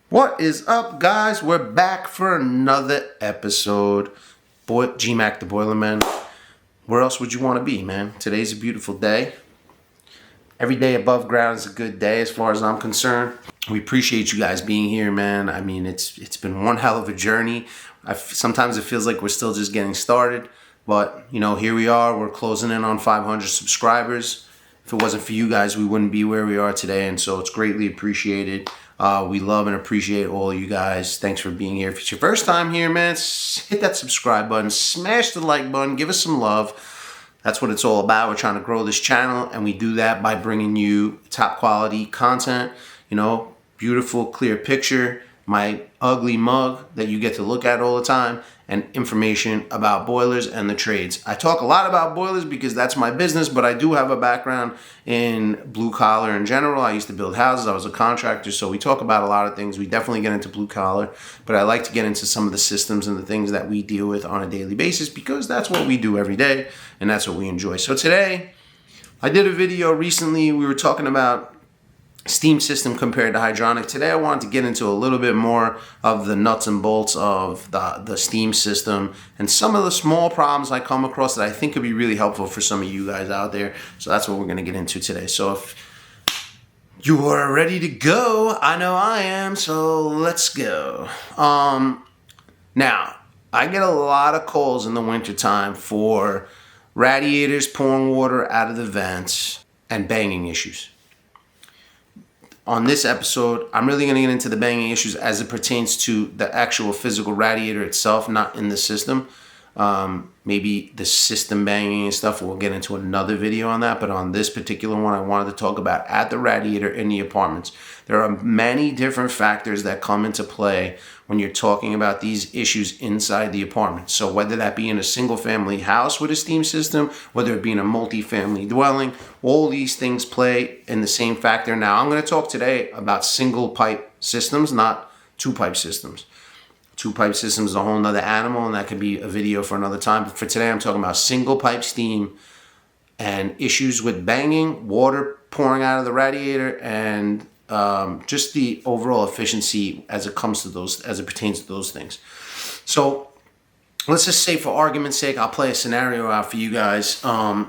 What is up, guys? We're back for another episode. GMAK the Boilerman. Where else would you want to be, man? Today's a beautiful day. Every day above ground is a good day as far as I'm concerned. We appreciate you guys being here, man. I mean, it's been one hell of a journey. Sometimes it feels like we're still just getting started. But, here we are. We're closing in on 500 subscribers. If it wasn't for you guys, we wouldn't be where we are today. And so it's greatly appreciated. We love and appreciate all of you guys. Thanks for being here. If it's your first time here, man, hit that subscribe button, smash the like button, give us some love. That's what it's all about. We're trying to grow this channel, and we do that by bringing you top quality content, beautiful, clear picture, my ugly mug that you get to look at all the time, and information about boilers and the trades. I talk a lot about boilers because that's my business, but I do have a background in blue collar in general. I used to build houses. I was a contractor, so we talk about a lot of things. We definitely get into blue collar, but I like to get into some of the systems and the things that we deal with on a daily basis because that's what we do every day, and that's what we enjoy. So today, I did a video recently. We were talking about steam system compared to hydronic. Today I wanted to get into a little bit more of the nuts and bolts of the steam system and some of the small problems I come across that I think could be really helpful for some of you guys out there. So that's what we're going to get into today. So if you are ready to go, I know I am, so let's go. Now, I get a lot of calls in the wintertime for radiators pouring water out of the vents and banging issues. On this episode, I'm really going to get into the banging issues as it pertains to the actual physical radiator itself, not in the system. Maybe the system banging and stuff, we'll get into another video on that. But on this particular one, I wanted to talk about at the radiator in the apartments. There are many different factors that come into play when you're talking about these issues inside the apartment. So whether that be in a single family house with a steam system, whether it be in a multi-family dwelling, all these things play in the same factor. Now, I'm going to talk today about single pipe systems, not two pipe systems. Two pipe systems is a whole nother animal, and that could be a video for another time. But for today, I'm talking about single pipe steam and issues with banging, water pouring out of the radiator, and just the overall efficiency as it comes to those, as it pertains to those things. So let's just say, for argument's sake, I'll play a scenario out for you guys. Turn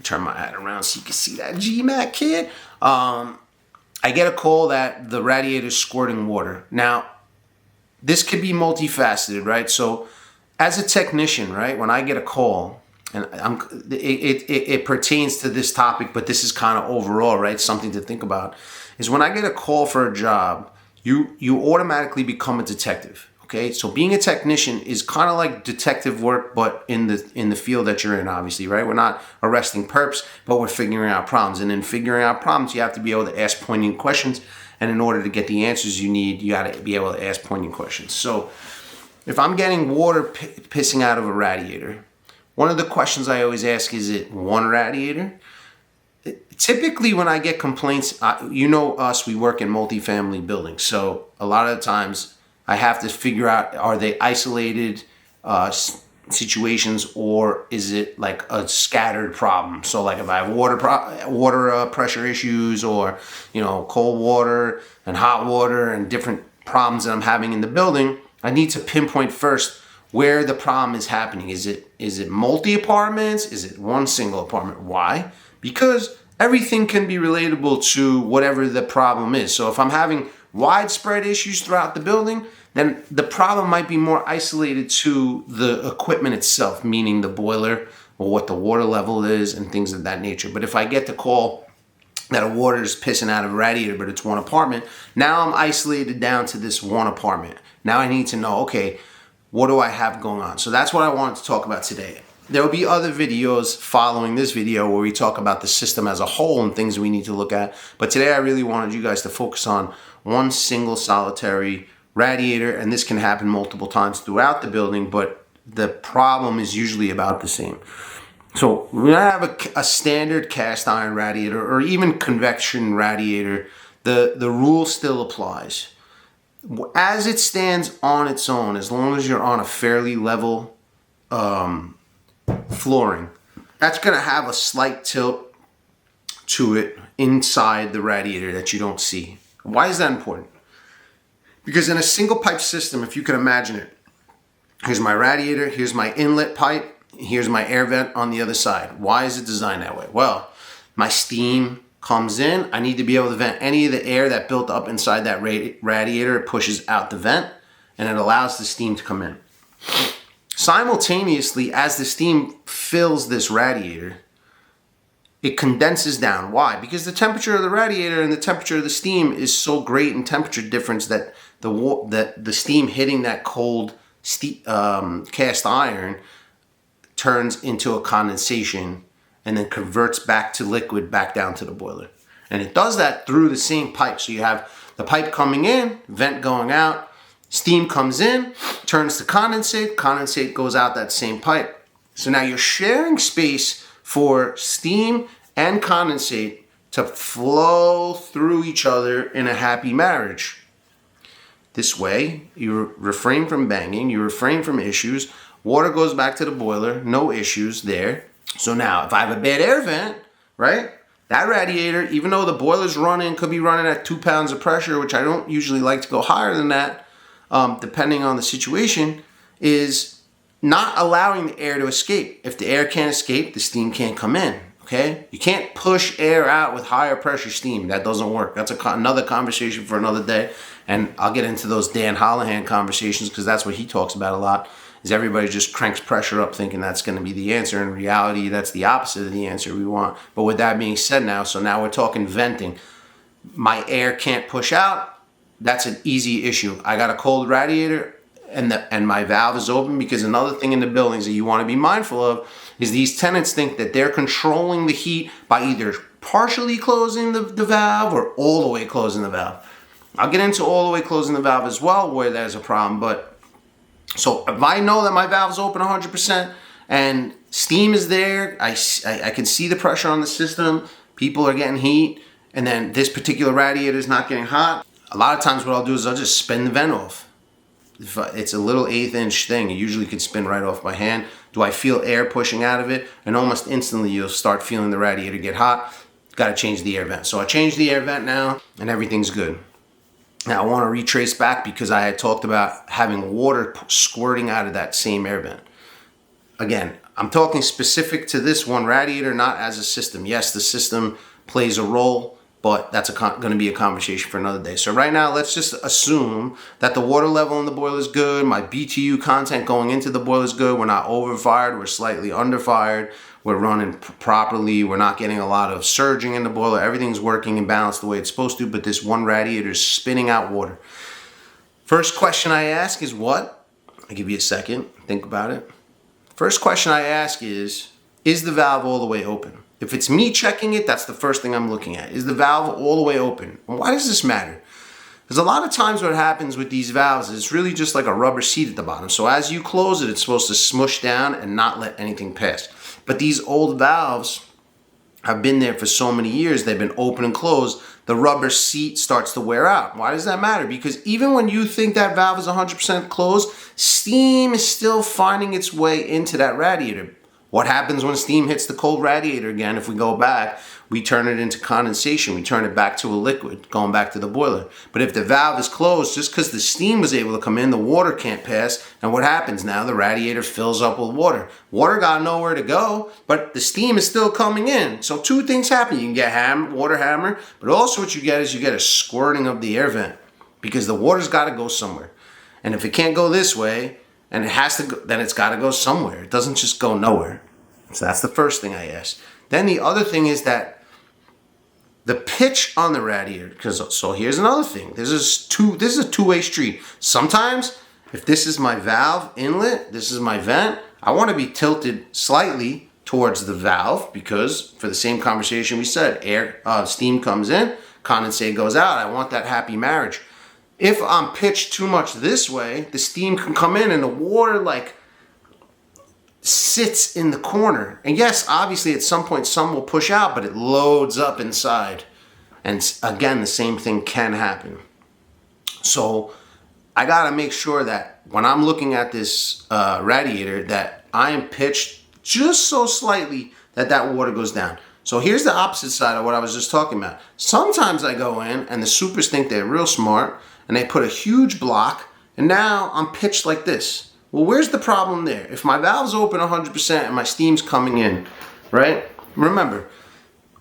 my ad around so you can see that GMAK kid. I get a call that the radiator's squirting water. Now, this could be multifaceted, right? So as a technician, right, when I get a call, and it pertains to this topic, but this is kind of overall, right? Something to think about is when I get a call for a job, you automatically become a detective. Okay, so being a technician is kind of like detective work, but in the field that you're in, obviously, right? We're not arresting perps, but we're figuring out problems. And in figuring out problems, you have to be able to ask poignant questions. And in order to get the answers you need, you got to be able to ask poignant questions. So if I'm getting water pissing out of a radiator, one of the questions I always ask, is it one radiator? Typically, when I get complaints, us, we work in multifamily buildings. So a lot of the times I have to figure out, are they isolated situations, or is it like a scattered problem? So like if I have water pressure issues, or cold water and hot water and different problems that I'm having in the building, I need to pinpoint first where the problem is happening. Is it multi apartments? Is it one single apartment? Why? Because everything can be relatable to whatever the problem is. So if I'm having widespread issues throughout the building, then the problem might be more isolated to the equipment itself, meaning the boiler or what the water level is and things of that nature. But if I get the call that a water is pissing out of a radiator, but it's one apartment, now I'm isolated down to this one apartment. Now I need to know, okay, what do I have going on? So that's what I wanted to talk about today. There will be other videos following this video where we talk about the system as a whole and things we need to look at. But today I really wanted you guys to focus on one single solitary radiator, and this can happen multiple times throughout the building, but the problem is usually about the same. So when I have a standard cast iron radiator or even convection radiator, the rule still applies. As it stands on its own, as long as you're on a fairly level flooring, that's going to have a slight tilt to it inside the radiator that you don't see. Why is that important? Because in a single pipe system, if you can imagine it, here's my radiator, here's my inlet pipe, here's my air vent on the other side. Why is it designed that way? Well, my steam comes in, I need to be able to vent any of the air that built up inside that radiator. It pushes out the vent and it allows the steam to come in. Simultaneously, as the steam fills this radiator, it condenses down. Why? Because the temperature of the radiator and the temperature of the steam is so great in temperature difference that the steam hitting that cold cast iron turns into a condensation and then converts back to liquid back down to the boiler. And it does that through the same pipe. So you have the pipe coming in, vent going out, steam comes in, turns to condensate, condensate goes out that same pipe. So now you're sharing space for steam and condensate to flow through each other in a happy marriage. This way, you refrain from banging, you refrain from issues, water goes back to the boiler, no issues there. So now, if I have a bad air vent, right, that radiator, even though the boiler's running, could be running at 2 pounds of pressure, which I don't usually like to go higher than that, depending on the situation, is not allowing the air to escape. If the air can't escape, the steam can't come in, okay? You can't push air out with higher pressure steam. That doesn't work. That's another conversation for another day, and I'll get into those Dan Hollahan conversations because that's what he talks about a lot. Is everybody just cranks pressure up thinking that's going to be the answer. In reality, that's the opposite of the answer we want. But with that being said now, so now we're talking venting. My air can't push out. That's an easy issue. I got a cold radiator and my valve is open, because another thing in the buildings that you want to be mindful of is these tenants think that they're controlling the heat by either partially closing the valve or all the way closing the valve. I'll get into all the way closing the valve as well where there's a problem, but so if I know that my valve's open 100% and steam is there, I can see the pressure on the system, people are getting heat, and then this particular radiator is not getting hot, a lot of times what I'll do is I'll just spin the vent off. If it's a little 1/8 inch thing, it usually can spin right off my hand. Do I feel air pushing out of it? And almost instantly you'll start feeling the radiator get hot. Got to change the air vent. So I changed the air vent now and everything's good. Now I want to retrace back because I had talked about having water squirting out of that same air vent. Again, I'm talking specific to this one radiator, not as a system. Yes, the system plays a role, but that's going to be a conversation for another day. So right now, let's just assume that the water level in the boiler is good. My BTU content going into the boiler is good. We're not overfired. We're slightly underfired. We're running properly. We're not getting a lot of surging in the boiler. Everything's working and balanced the way it's supposed to, but this one radiator is spinning out water. First question I ask is what? I'll give you a second. Think about it. First question I ask is the valve all the way open? If it's me checking it, that's the first thing I'm looking at. Is the valve all the way open? And why does this matter? Because a lot of times what happens with these valves is it's really just like a rubber seat at the bottom. So as you close it, it's supposed to smush down and not let anything pass. But these old valves have been there for so many years. They've been open and closed. The rubber seat starts to wear out. Why does that matter? Because even when you think that valve is 100% closed, steam is still finding its way into that radiator. What happens when steam hits the cold radiator again? If we go back, we turn it into condensation. We turn it back to a liquid, going back to the boiler. But if the valve is closed, just because the steam was able to come in, the water can't pass. And what happens now? The radiator fills up with water. Water got nowhere to go, but the steam is still coming in. So two things happen. You can get water hammer, but also what you get is you get a squirting of the air vent because the water's got to go somewhere. And if it can't go this way, and it has to go, then it's got to go somewhere. It doesn't just go nowhere. So that's the first thing I ask. Then the other thing is that the pitch on the radiator, so here's another thing. This is a two-way street. Sometimes if this is my valve inlet, this is my vent, I want to be tilted slightly towards the valve because for the same conversation we said, steam comes in, condensate goes out. I want that happy marriage. If I'm pitched too much this way, the steam can come in and the water like sits in the corner. And yes, obviously at some point some will push out, but it loads up inside. And again, the same thing can happen. So I gotta make sure that when I'm looking at this radiator that I am pitched just so slightly that water goes down. So here's the opposite side of what I was just talking about. Sometimes I go in and the supers think they're real smart and they put a huge block, and now I'm pitched like this. Well, where's the problem there? If my valve's open 100% and my steam's coming in, right? Remember,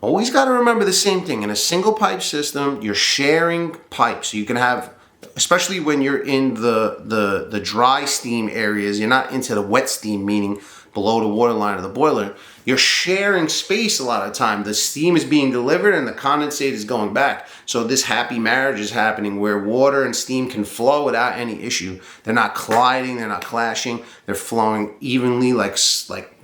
always got to remember the same thing. In a single pipe system, you're sharing pipes. So you can have, especially when you're in the dry steam areas, you're not into the wet steam, meaning below the water line of the boiler. You're sharing space a lot of the time. The steam is being delivered and the condensate is going back. So this happy marriage is happening where water and steam can flow without any issue. They're not colliding, they're not clashing. They're flowing evenly like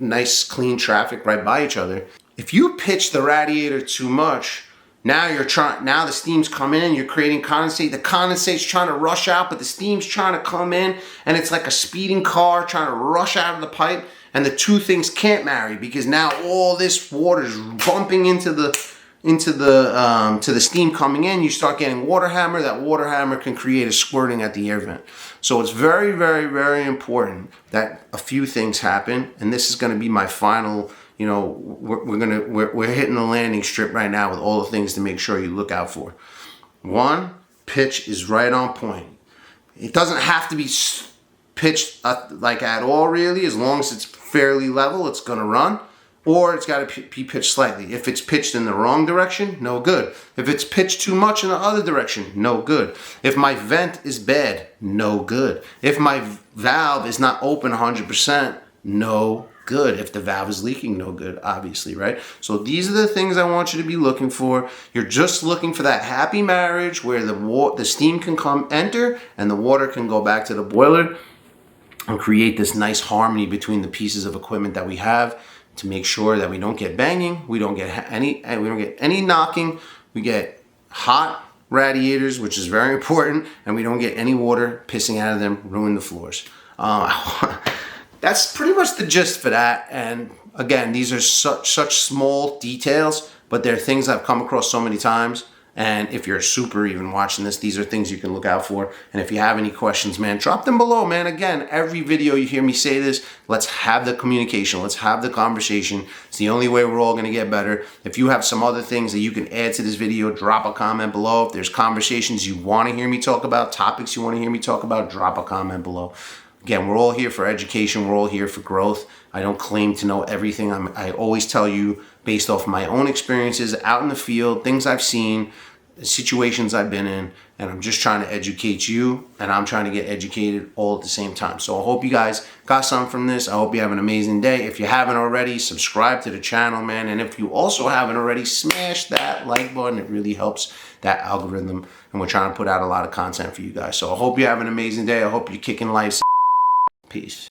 nice clean traffic right by each other. If you pitch the radiator too much, now the steam's coming in, you're creating condensate. The condensate's trying to rush out, but the steam's trying to come in, and it's like a speeding car trying to rush out of the pipe, and the two things can't marry because now all this water is bumping into the steam coming in. You start getting water hammer. That water hammer can create a squirting at the air vent. So it's very, very, very important that a few things happen, and this is going to be my final. You know, we're hitting the landing strip right now with all the things to make sure you look out for. One, pitch is right on point. It doesn't have to be pitched like at all, really. As long as it's fairly level, it's going to run. Or it's got to be pitched slightly. If it's pitched in the wrong direction, no good. If it's pitched too much in the other direction, no good. If my vent is bad, no good. If my valve is not open 100%, no good. If the valve is leaking, no good, obviously, right? So these are the things I want you to be looking for. You're just looking for that happy marriage where the steam can enter and the water can go back to the boiler and create this nice harmony between the pieces of equipment that we have to make sure that we don't get banging, we don't get any knocking, we get hot radiators, which is very important, and we don't get any water pissing out of them, ruin the floors. That's pretty much the gist for that. And again, these are such small details, but they're things I've come across so many times. And if you're super even watching this, these are things you can look out for. And if you have any questions, man, drop them below, man. Again, every video you hear me say this, let's have the communication. Let's have the conversation. It's the only way we're all going to get better. If you have some other things that you can add to this video, drop a comment below. If there's conversations you want to hear me talk about, topics you want to hear me talk about, drop a comment below. Again, we're all here for education. We're all here for growth. I don't claim to know everything. I always tell you based off my own experiences out in the field, things I've seen, situations I've been in, and I'm just trying to educate you, and I'm trying to get educated all at the same time. So I hope you guys got something from this. I hope you have an amazing day. If you haven't already, subscribe to the channel, man. And if you also haven't already, smash that like button. It really helps that algorithm, and we're trying to put out a lot of content for you guys. So I hope you have an amazing day. I hope you're kicking life. Peace.